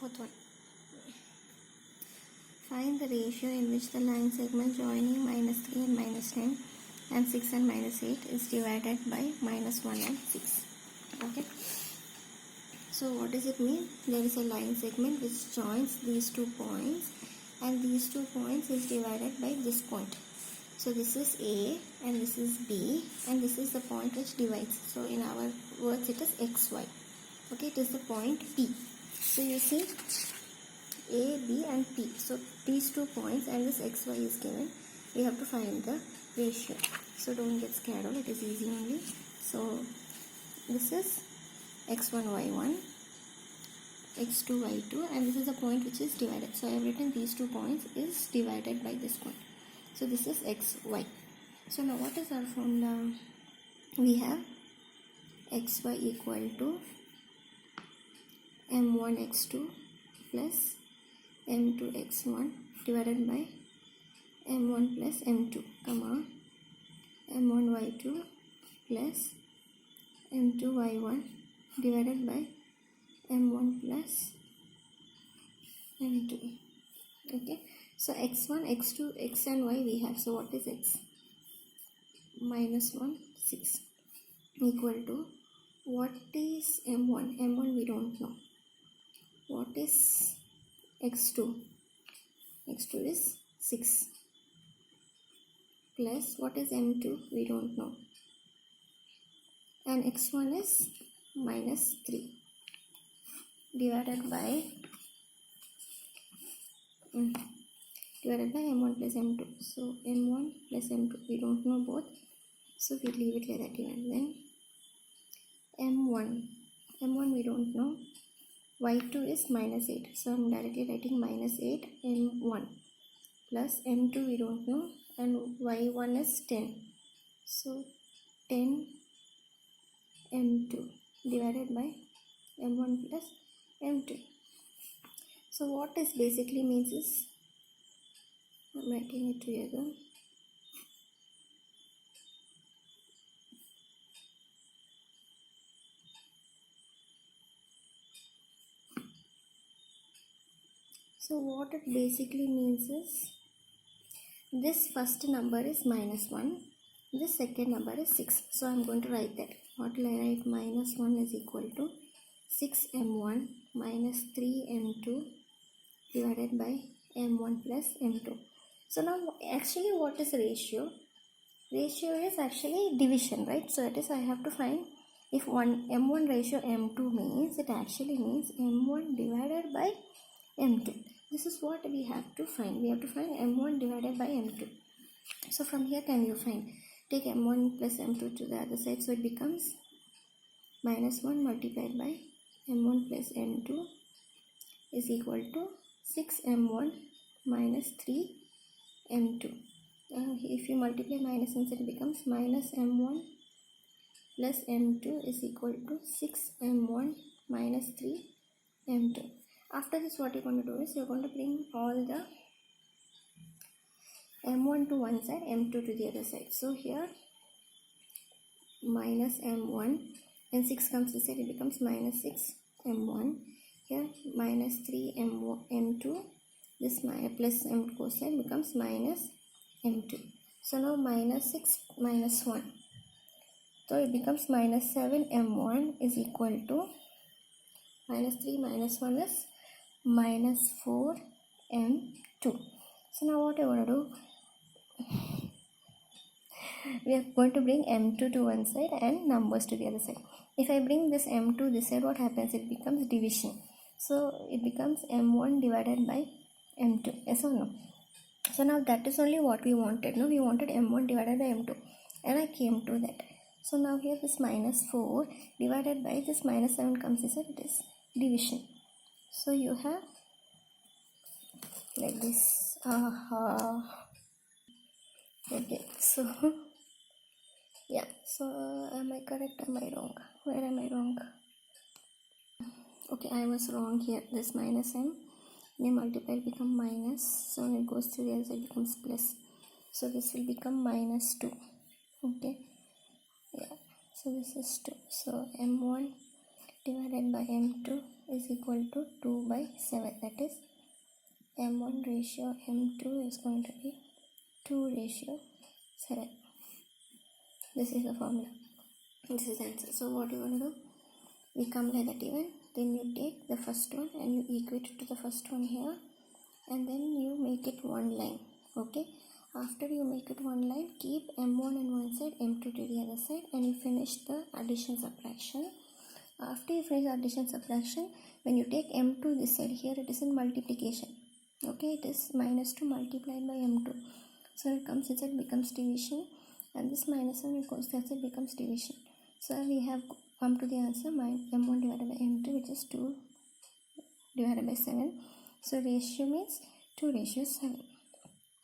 fourth one. Find the ratio in which the line segment joining -3 and -10 and 6 and -8 is divided by -1 and 6. Okay. So what does it mean? There is a line segment which joins these 2 points, and these 2 points is divided by this point. So this is A and this is B, and this is the point which divides. So in our words it is XY. Okay, it is the point P. So you see A, B and P. So these 2 points and this XY is given. We have to find the ratio. So don't get scared, it is easy only. So this is x1, y1, x2, y2, and this is the point which is divided. So I have written these 2 points is divided by this point. So this is xy. So now what is our formula? We have xy equal to m1 x2 plus m2 x1 divided by m1 plus m2, comma m1 y2 plus m2 y1 divided by m1 plus m2. Okay, so x1, x2, x and y we have. So what is x? -1, 6 equal to, what is m1? M1 we don't know. What is x2? X2 is 6 plus what is m2? We don't know. And x1 is -3 divided by m1 plus m2. So m1 plus m2 we don't know both, so we leave it like that even. Then m1 we don't know. Y2 is -8, so I'm directly writing -8 m1 plus m2 we don't know, and y1 is 10, so 10 m2 divided by m1 plus m2. So what this basically means is, I'm writing it together. So what it basically means is, this first number is -1, this second number is 6. So I'm going to write that. What will I write? -1 is equal to 6m1 minus 3m2 divided by m1 plus m2. So now actually what is ratio? Ratio is actually division, right? So that is, I have to find if m1 ratio m2 means, it actually means m1 divided by m2. This is what we have to find. We have to find m1 divided by m2. So from here can you find? Take m1 plus m2 to the other side. So it becomes -1 multiplied by m1 plus m2 is equal to 6m1 minus 3m2. If you multiply minus inside, it becomes -m1 plus m2 is equal to 6m1 minus 3m2. After this, what you're going to do is, you're going to bring all the m1 to one side, m2 to the other side. So here minus m1, when 6 comes this side, it becomes -6m1. Here minus 3m2, this plus m2 goes side, becomes -m2. So now -6 minus 1, so it becomes -7m1 is equal to -3 minus 1 is -4m2. So now what I want to do, we are going to bring m2 to one side and numbers to the other side. If I bring this m2 this side, what happens? It becomes division. So it becomes m1 divided by m2. Yes or no? So now that is only what we wanted. No, we wanted m1 divided by m2, and I came to that. So now here this -4 divided by this -7 comes inside, it is division. So you have like this. Okay, so yeah, so am I correct? Am I wrong? Where am I wrong? Okay, I was wrong here. This -m, they multiply, become minus, so when it goes to the other side, it becomes plus. So this will become -2. Okay, yeah, so this is 2. So m1 divided by m2 is equal to 2 by 7. That is m1 ratio m2 is going to be 2 ratio 7. This is the formula. This is the answer. So what you want to do? We come like that even. Then you take the first one and you equate it to the first one here. And then you make it one line. Okay. After you make it one line, keep m1 on one side, m2 to the other side, and you finish the addition subtraction. After you finish the addition subtraction, when you take m2 this side, here it is in multiplication. Okay, it is -2 multiplied by m2. So it comes inside, becomes division, and this -1 it goes that side, becomes division. So we have come to the answer m1 divided by m2, which is 2 divided by 7. So ratio means 2 ratio 7.